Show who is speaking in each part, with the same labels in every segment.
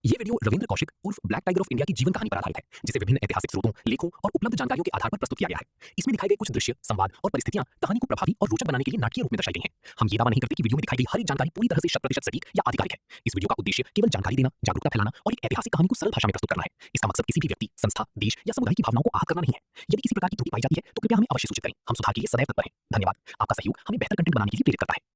Speaker 1: ये वीडियो रविंद्र कौशिक उर्फ black tiger of India की जीवन कहानी पर आधारित है, जिसे विभिन्न ऐतिहासिक स्रोतों, लेखों और उपलब्ध जानकारियों के आधार पर प्रस्तुत किया गया है। इसमें दिखाए गए कुछ दृश्य, संवाद और परिस्थितियां कहानी को प्रभावी और रोचक बनाने के लिए नाटकीय रूप में दर्शाई गई हैं। हम ये दावा नहीं करते कि वीडियो में दिखाई गई हर एक जानकारी पूरी तरह से 100% सटीक या आधिकारिक है। इस वीडियो का उद्देश्य केवल जानकारी देना, जागरूकता फैलाना और एक ऐतिहासिक कहानी को सरल भाषा में प्रस्तुत करना है। इसका मकसद किसी भी व्यक्ति, संस्था, देश या समुदाय की भावनाओं को आहत करना नहीं है। यदि किसी प्रकार की त्रुटि पाई जाती है तो कृपया हमें अवश्य सूचित करें। हम सुधार के लिए सदैव तत्पर हैं। धन्यवाद। आपका सहयोग हमें बेहतर कंटेंट बनाने के लिए प्रेरित करता है।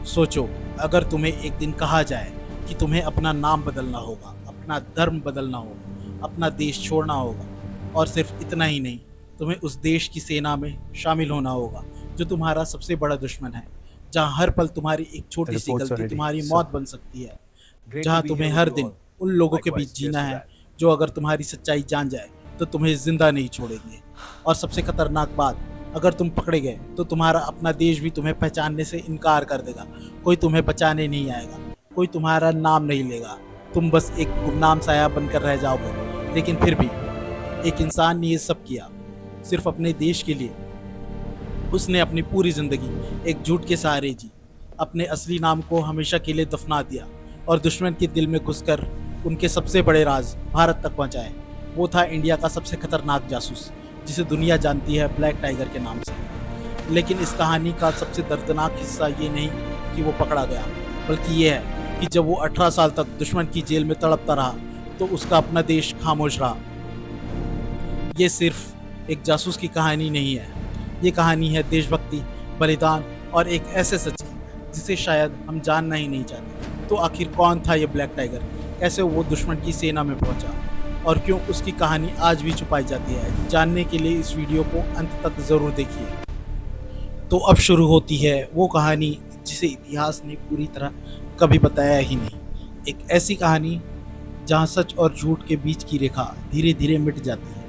Speaker 2: सोचो, अगर तुम्हें एक दिन कहा जाए कि तुम्हें अपना नाम बदलना होगा, अपना धर्म बदलना होगा, अपना देश छोड़ना होगा और सिर्फ इतना ही नहीं, तुम्हें उस देश की सेना में शामिल होना होगा जो तुम्हारा सबसे बड़ा दुश्मन है, जहां हर पल तुम्हारी एक छोटी सी गलती तुम्हारी मौत बन सकती है, जहां तुम्हें हर दिन उन लोगों के बीच जीना है जो अगर तुम्हारी सच्चाई जान जाए तो तुम्हें जिंदा नहीं छोड़ेंगे। और सबसे खतरनाक बात, अगर तुम पकड़े गए तो तुम्हारा अपना देश भी तुम्हें पहचानने से इनकार कर देगा। कोई तुम्हें पहचाने नहीं आएगा, कोई तुम्हारा नाम नहीं लेगा, तुम बस एक गुमनाम साया बनकर रह जाओगे। लेकिन फिर भी एक इंसान ने ये सब किया सिर्फ अपने देश के लिए। उसने अपनी पूरी जिंदगी एक झूठ के सहारे जी, अपने असली नाम को हमेशा के लिए दफना दिया और दुश्मन के दिल में घुसकर उनके सबसे बड़े राज भारत तक पहुंचाए। वो था इंडिया का सबसे खतरनाक जासूस, जिसे दुनिया जानती है ब्लैक टाइगर के नाम से। लेकिन इस कहानी का सबसे दर्दनाक हिस्सा ये नहीं कि वो पकड़ा गया, बल्कि ये है कि जब वो 18 साल तक दुश्मन की जेल में तड़पता रहा तो उसका अपना देश खामोश रहा। ये सिर्फ एक जासूस की कहानी नहीं है, ये कहानी है देशभक्ति, बलिदान और एक ऐसे सच की जिसे शायद हम जानना ही नहीं चाहते। तो आखिर कौन था ये ब्लैक टाइगर, कैसे वो दुश्मन की सेना में पहुंचा और क्यों उसकी कहानी आज भी छुपाई जाती है? जानने के लिए इस वीडियो को अंत तक ज़रूर देखिए। तो अब शुरू होती है वो कहानी जिसे इतिहास ने पूरी तरह कभी बताया ही नहीं। एक ऐसी कहानी जहां सच और झूठ के बीच की रेखा धीरे धीरे मिट जाती है,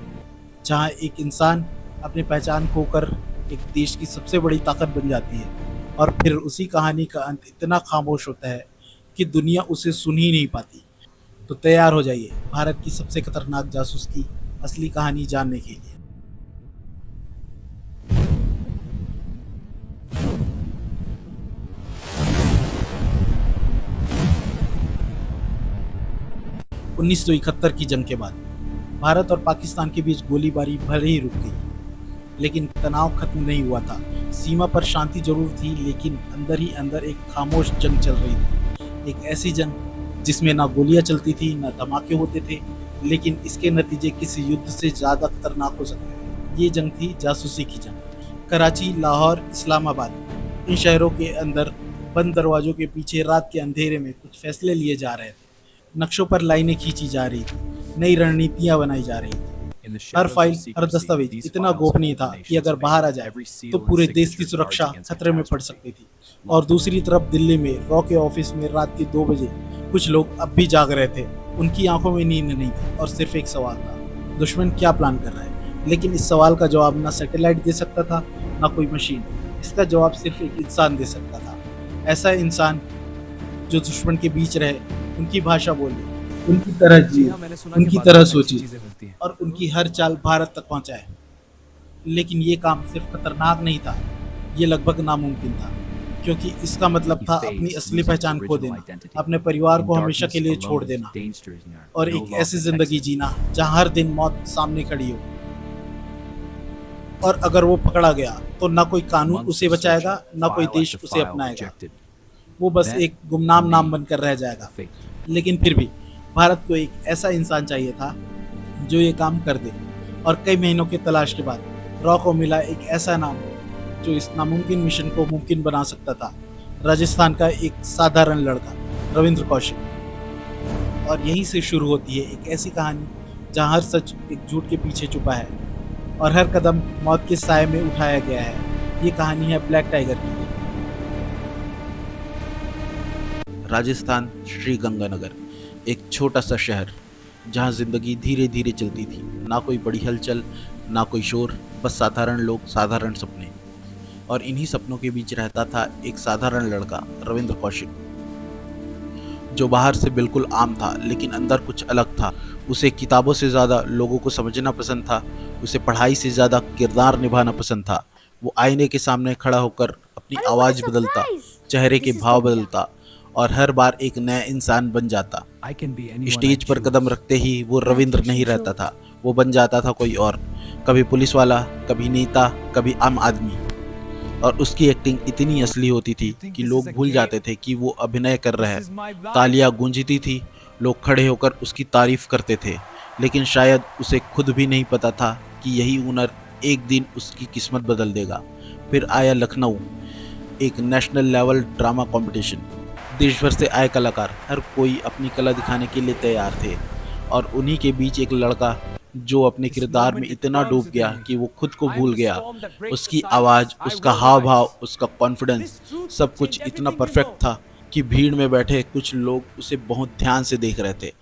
Speaker 2: जहां एक इंसान अपनी पहचान खोकर एक देश की सबसे बड़ी ताकत बन जाती है और फिर उसी कहानी का अंत इतना खामोश होता है कि दुनिया उसे सुन ही नहीं पाती। तो तैयार हो जाइए भारत की सबसे खतरनाक जासूस की असली कहानी जानने के लिए। उन्नीस की जंग के बाद भारत और पाकिस्तान के बीच गोलीबारी भले ही रुक गई, लेकिन तनाव खत्म नहीं हुआ था। सीमा पर शांति जरूर थी, लेकिन अंदर ही अंदर एक खामोश जंग चल रही थी। एक ऐसी जंग जिसमें ना गोलियां चलती थी, ना धमाके होते थे, लेकिन इसके नतीजे किसी युद्ध से ज़्यादा खतरनाक हो सकते थे। ये जंग थी जासूसी की जंग। कराची, लाहौर, इस्लामाबाद, इन शहरों के अंदर बंद दरवाजों के पीछे रात के अंधेरे में कुछ फैसले लिए जा रहे थे। नक्शों पर लाइनें खींची जा रही थी, नई रणनीतियां बनाई जा रही थी। हर फाइल, हर दस्तावेज इतना गोपनीय था कि अगर बाहर आ जाए तो पूरे देश की सुरक्षा खतरे में पड़ सकती थी। और दूसरी तरफ दिल्ली में रॉ के ऑफिस में रात के 2 बजे कुछ लोग अब भी जाग रहे थे। उनकी आंखों में नींद नहीं थी और सिर्फ एक सवाल था, दुश्मन क्या प्लान कर रहा है? लेकिन इस सवाल का जवाब ना सैटेलाइट दे सकता था, ना कोई मशीन। इसका जवाब सिर्फ एक इंसान दे सकता था। ऐसा इंसान जो दुश्मन के बीच रहे, उनकी भाषा बोले, उनकी तरह जिए, उनकी तरह सोचे और उनकी हर चाल भारत तक पहुंचाए। लेकिन ये काम सिर्फ खतरनाक नहीं था, ये लगभग नामुमकिन था, क्योंकि इसका मतलब था अपनी असली पहचान खो देना, अपने परिवार को हमेशा के लिए छोड़ देना और एक ऐसी जिंदगी जीना जहां हर दिन मौत सामने खड़ी हो। और अगर वो पकड़ा गया तो ना कोई कानून उसे बचाएगा, ना कोई देश उसे अपनाएगा। वो बस एक गुमनाम नाम बनकर रह जाएगा। लेकिन फिर भी भारत को एक ऐसा इंसान चाहिए था जो ये काम कर दे। और कई महीनों की तलाश के बाद रॉ को मिला एक ऐसा नाम जो इस नामुमकिन मिशन को मुमकिन बना सकता था। राजस्थान का एक साधारण लड़का, रविंद्र कौशिक। और यहीं से शुरू होती है एक ऐसी कहानी जहां हर सच एक झूठ के पीछे छुपा है और हर कदम मौत के साए में उठाया गया है। ये कहानी है ब्लैक टाइगर की। राजस्थान श्रीगंगानगर, एक छोटा सा शहर जहाँ जिंदगी धीरे धीरे चलती थी। ना कोई बड़ी हलचल, ना कोई शोर, बस साधारण लोग, साधारण सपने। और इन्हीं सपनों के बीच रहता था एक साधारण लड़का, रविंद्र कौशिक, जो बाहर से बिल्कुल आम था लेकिन अंदर कुछ अलग था। उसे किताबों से ज़्यादा लोगों को समझना पसंद था। उसे पढ़ाई से ज़्यादा किरदार निभाना पसंद था। वो आईने के सामने खड़ा होकर अपनी आवाज़ बदलता, चेहरे के भाव बदलता और हर बार एक नया इंसान बन जाता। स्टेज पर कदम रखते ही वो रविंद्र नहीं रहता था, वो बन जाता था कोई और। कभी पुलिस वाला, कभी नेता, कभी आम आदमी। और उसकी एक्टिंग इतनी असली होती थी कि लोग भूल जाते थे कि वो अभिनय कर रहे हैं। तालियां गूंजती थी, लोग खड़े होकर उसकी तारीफ करते थे, लेकिन शायद उसे खुद भी नहीं पता था कि यही हुनर एक दिन उसकी किस्मत बदल देगा। फिर आया लखनऊ, एक नेशनल लेवल ड्रामा कंपटीशन। देश भर से आए कलाकार, हर कोई अपनी कला दिखाने के लिए तैयार थे। और उन्हीं के बीच एक लड़का जो अपने किरदार में इतना डूब गया कि वो खुद को भूल गया। उसकी आवाज़, उसका हाव भाव, उसका कॉन्फिडेंस, सब कुछ इतना परफेक्ट था कि भीड़ में बैठे कुछ लोग उसे बहुत ध्यान से देख रहे थे।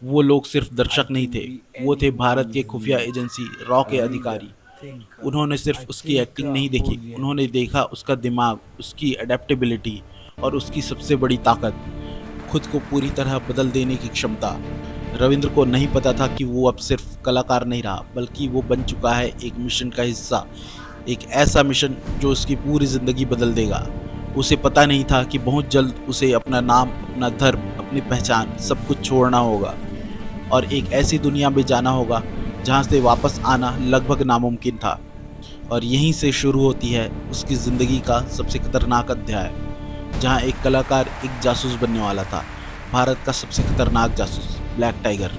Speaker 2: वो लोग सिर्फ दर्शक नहीं थे, वो थे भारत के खुफिया एजेंसी रॉ के अधिकारी। उन्होंने सिर्फ उसकी एक्टिंग नहीं देखी, उन्होंने देखा उसका दिमाग, उसकी अडेप्टेबिलिटी और उसकी सबसे बड़ी ताकत, खुद को पूरी तरह बदल देने की क्षमता। रविंद्र को नहीं पता था कि वो अब सिर्फ कलाकार नहीं रहा, बल्कि वो बन चुका है एक मिशन का हिस्सा। एक ऐसा मिशन जो उसकी पूरी ज़िंदगी बदल देगा। उसे पता नहीं था कि बहुत जल्द उसे अपना नाम, अपना धर्म, अपनी पहचान, सब कुछ छोड़ना होगा और एक ऐसी दुनिया में जाना होगा जहाँ से वापस आना लगभग नामुमकिन था। और यहीं से शुरू होती है उसकी ज़िंदगी का सबसे खतरनाक अध्याय, जहाँ एक कलाकार एक जासूस बनने वाला था, भारत का सबसे खतरनाक जासूस, ब्लैक टाइगर।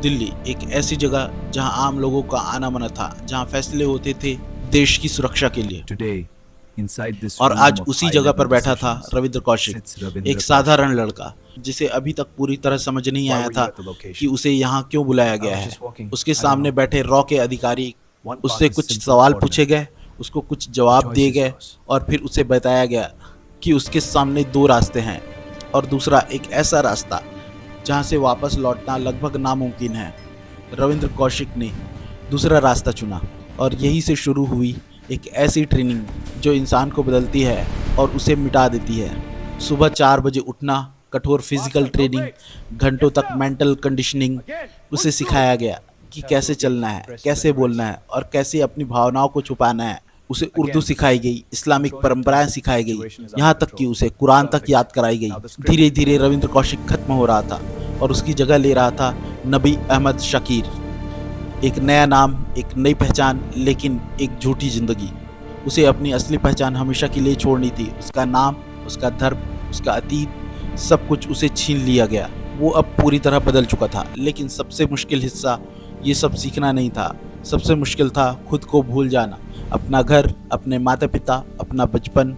Speaker 2: दिल्ली, एक ऐसी जगह जहाँ आम लोगों का आना मना था, जहाँ फैसले होते थे देश की सुरक्षा के लिए। और आज उसी जगह पर बैठा था रविंद्र कौशिक, एक साधारण लड़का जिसे अभी तक पूरी तरह समझ नहीं आया था कि उसे यहाँ क्यों बुलाया गया है। उसके सामने बैठे रॉ के अधिकारी, उससे कुछ सवाल पूछे गए, उसको कुछ जवाब दिए गए और फिर उसे बताया गया कि उसके सामने दो रास्ते हैं और दूसरा एक ऐसा रास्ता जहां से वापस लौटना लगभग नामुमकिन है। रविंद्र कौशिक ने दूसरा रास्ता चुना और यहीं से शुरू हुई एक ऐसी ट्रेनिंग जो इंसान को बदलती है और उसे मिटा देती है। सुबह 4 बजे उठना, कठोर फिजिकल ट्रेनिंग, घंटों तक मेंटल कंडीशनिंग। उसे सिखाया गया कि कैसे चलना है, कैसे बोलना है और कैसे अपनी भावनाओं को छुपाना है। उसे उर्दू सिखाई गई, इस्लामिक परंपराएं सिखाई गई, यहाँ तक कि उसे कुरान तक याद कराई गई। धीरे धीरे रविंद्र कौशिक खत्म हो रहा था और उसकी जगह ले रहा था नबी अहमद शकीर। एक नया नाम, एक नई पहचान, लेकिन एक झूठी जिंदगी। उसे अपनी असली पहचान हमेशा के लिए छोड़नी थी। उसका नाम, उसका धर्म, उसका अतीत, सब कुछ उसे छीन लिया गया। वो अब पूरी तरह बदल चुका था। लेकिन सबसे मुश्किल हिस्सा ये सब सीखना नहीं था, सबसे मुश्किल था खुद को भूल जाना। अपना घर, अपने माता पिता, अपना बचपन,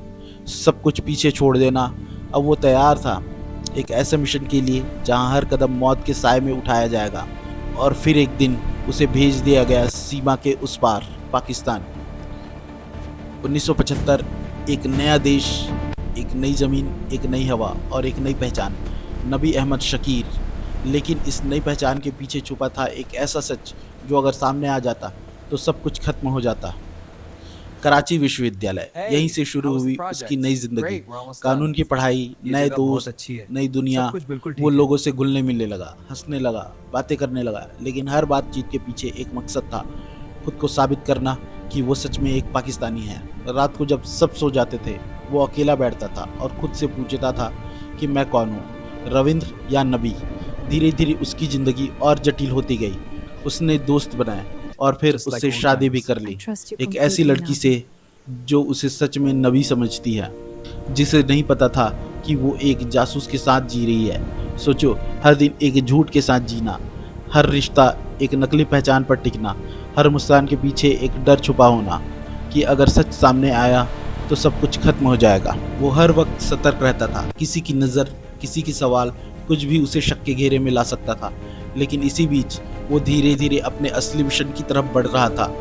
Speaker 2: सब कुछ पीछे छोड़ देना। अब वो तैयार था एक ऐसे मिशन के लिए जहां हर कदम मौत के साए में उठाया जाएगा। और फिर एक दिन उसे भेज दिया गया सीमा के उस पार, पाकिस्तान। 1975, एक नया देश, एक नई ज़मीन, एक नई हवा और एक नई पहचान, नबी अहमद शकीर। लेकिन इस नई पहचान के पीछे छुपा था एक ऐसा सच जो अगर सामने आ जाता तो सब कुछ खत्म हो जाता। कराची विश्वविद्यालय, यहीं से शुरू हुई उसकी नई जिंदगी। कानून की पढ़ाई, नए दोस्त, नई दुनिया। वो लोगों से घुलने मिलने लगा, हंसने लगा, बातें करने लगा। लेकिन हर बातचीत के पीछे एक मकसद था, खुद को साबित करना कि वो सच में एक पाकिस्तानी है। रात को जब सब सो जाते थे, वो अकेला बैठता था और खुद से पूछता था कि मैं कौन हूँ, रविंद्र या नबी। धीरे धीरे उसकी ज़िंदगी और जटिल होती गई। उसने दोस्त बनाए और फिर उससे शादी भी कर ली, एक ऐसी लड़की से जो उसे सच में नबी समझती है, जिसे नहीं पता था कि वो एक जासूस के साथ जी रही है। सोचो, हर दिन एक झूठ के साथ जीना, हर रिश्ता एक नकली पहचान पर टिकना, हर मुस्कान के पीछे एक डर छुपा होना कि अगर सच सामने आया तो सब कुछ खत्म हो जाएगा। वो हर वक्त सतर्क रहता था। किसी की नज़र, किसी की सवाल, कुछ भी उसे शक के घेरे में ला सकता था। लेकिन इसी बीच वो धीरे धीरे अपने असली मिशन की तरफ बढ़ रहा था।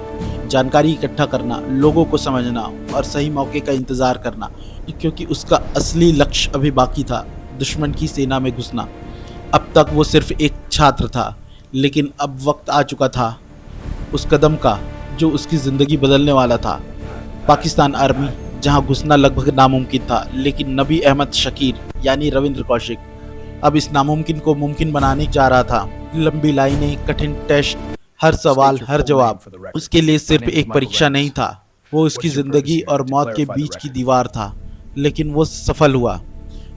Speaker 2: जानकारी इकट्ठा करना, लोगों को समझना और सही मौके का इंतज़ार करना, क्योंकि उसका असली लक्ष्य अभी बाकी था, दुश्मन की सेना में घुसना। अब तक वो सिर्फ एक छात्र था, लेकिन अब वक्त आ चुका था उस कदम का जो उसकी ज़िंदगी बदलने वाला था। पाकिस्तान आर्मी जहां घुसना लगभग नामुमकिन था, लेकिन नबी अहमद शकीर यानी रविंद्र कौशिक अब इस नामुमकिन को मुमकिन बनाने जा रहा था। लंबी लाइनें, कठिन टेस्ट, हर सवाल हर जवाब उसके लिए सिर्फ एक परीक्षा नहीं था, वो उसकी ज़िंदगी और मौत के बीच की दीवार था। लेकिन वो सफल हुआ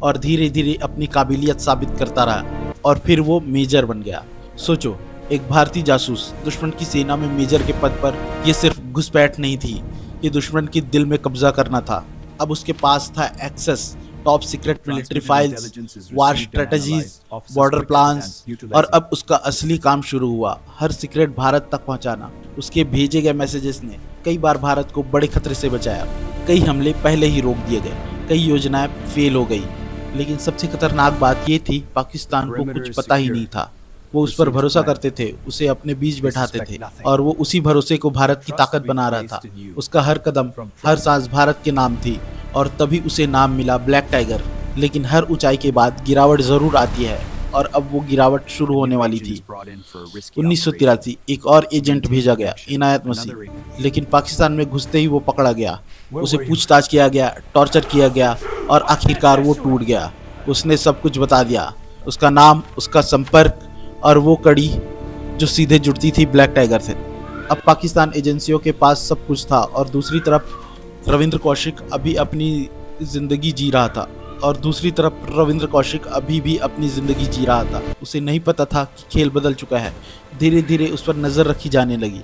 Speaker 2: और धीरे धीरे अपनी काबिलियत साबित करता रहा और फिर वो मेजर बन गया। सोचो, एक भारतीय जासूस दुश्मन की सेना में मेजर के पद पर, ये सिर्फ घुसपैठ नहीं थी, ये दुश्मन के दिल में कब्जा करना था। अब उसके पास था access, top secret military files, war strategies, border plans, और अब उसका असली काम शुरू हुआ, हर सीक्रेट भारत तक पहुंचाना। उसके भेजे गए मैसेजेस ने कई बार भारत को बड़े खतरे से बचाया, कई हमले पहले ही रोक दिए गए, कई योजनाएं फेल हो गई। लेकिन सबसे खतरनाक बात ये थी, पाकिस्तान को कुछ पता ही नहीं था। वो उस पर भरोसा करते थे, उसे अपने बीच बैठाते थे और वो उसी भरोसे को भारत की ताकत बना रहा था। उसका हर कदम, हर सांस भारत के नाम थी और तभी उसे नाम मिला ब्लैक टाइगर। लेकिन हर ऊंचाई के बाद गिरावट जरूर आती है और अब वो गिरावट शुरू होने वाली थी। 1983 एक और एजेंट भेजा गया, इनायत मसीह, लेकिन पाकिस्तान में घुसते ही वो पकड़ा गया। उसे पूछताछ किया गया, टॉर्चर किया गया और आखिरकार वो टूट गया। उसने सब कुछ बता दिया, उसका नाम, उसका संपर्क और वो कड़ी जो सीधे जुड़ती थी ब्लैक टाइगर से। अब पाकिस्तान एजेंसियों के पास सब कुछ था और दूसरी तरफ रविंद्र कौशिक अभी अपनी ज़िंदगी जी रहा था उसे नहीं पता था कि खेल बदल चुका है। धीरे धीरे उस पर नज़र रखी जाने लगी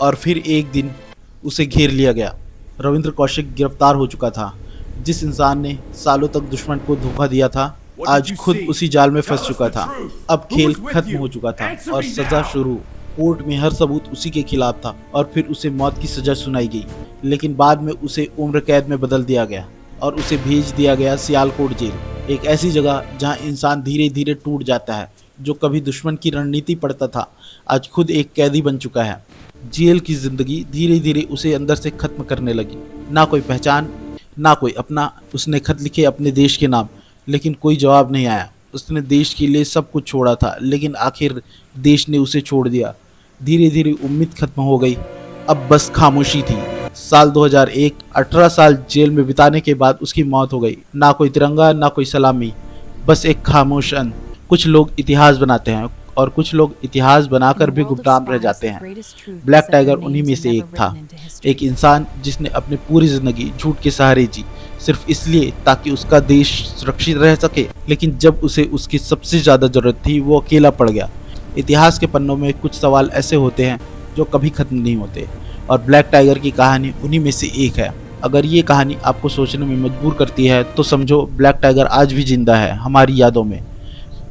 Speaker 2: और फिर एक दिन उसे घेर लिया गया। रविंद्र कौशिक गिरफ्तार हो चुका था। जिस इंसान ने सालों तक दुश्मन को धोखा दिया था, आज खुद उसी जाल में फंस चुका था। अब खेल खत्म हो चुका था और सजा शुरू। कोर्ट में हर सबूत उसी के खिलाफ था और फिर उसे मौत की सजा सुनाई गई। लेकिन बाद में उसे उम्र कैद में बदल दिया गया और उसे भेज दिया गया सियालकोट जेल, एक ऐसी जगह जहां इंसान धीरे धीरे टूट जाता है। जो कभी दुश्मन की रणनीति पढ़ता था, आज खुद एक कैदी बन चुका है। जेल की जिंदगी धीरे धीरे उसे अंदर से खत्म करने लगी। ना कोई पहचान, ना कोई अपना। उसने खत लिखे अपने देश के नाम, लेकिन कोई जवाब नहीं आया। उसने देश के लिए सब कुछ छोड़ा था, लेकिन आखिर देश ने उसे छोड़ दिया। धीरे धीरे उम्मीद खत्म हो गई, अब बस खामोशी थी। साल 2001, 18 साल जेल में बिताने के बाद उसकी मौत हो गई। ना कोई तिरंगा, ना कोई सलामी, बस एक खामोश अंत। कुछ लोग इतिहास बनाते हैं और कुछ लोग इतिहास बनाकर भी गुमनाम रह जाते हैं। ब्लैक टाइगर उन्हीं में से एक था, एक इंसान जिसने अपनी पूरी जिंदगी झूठ के सहारे जी, सिर्फ इसलिए ताकि उसका देश सुरक्षित रह सके। लेकिन जब उसे उसकी सबसे ज़्यादा ज़रूरत थी, वो अकेला पड़ गया। इतिहास के पन्नों में कुछ सवाल ऐसे होते हैं जो कभी ख़त्म नहीं होते, और ब्लैक टाइगर की कहानी उन्हीं में से एक है। अगर ये कहानी आपको सोचने में मजबूर करती है, तो समझो ब्लैक टाइगर आज भी जिंदा है हमारी यादों में।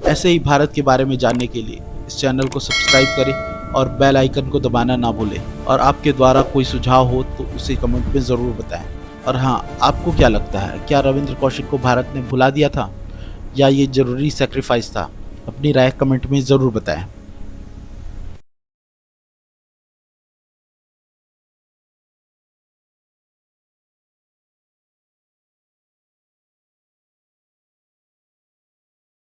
Speaker 2: ऐसे ही भारत के बारे में जानने के लिए इस चैनल को सब्सक्राइब करें और बेल आइकन को दबाना ना भूलें। और आपके द्वारा कोई सुझाव हो तो उसे कमेंट में ज़रूर बताएं। और हाँ, आपको क्या लगता है, क्या रविंद्र कौशिक को भारत ने भुला दिया था या ये ज़रूरी सेक्रीफाइस था? अपनी राय कमेंट में ज़रूर बताएं।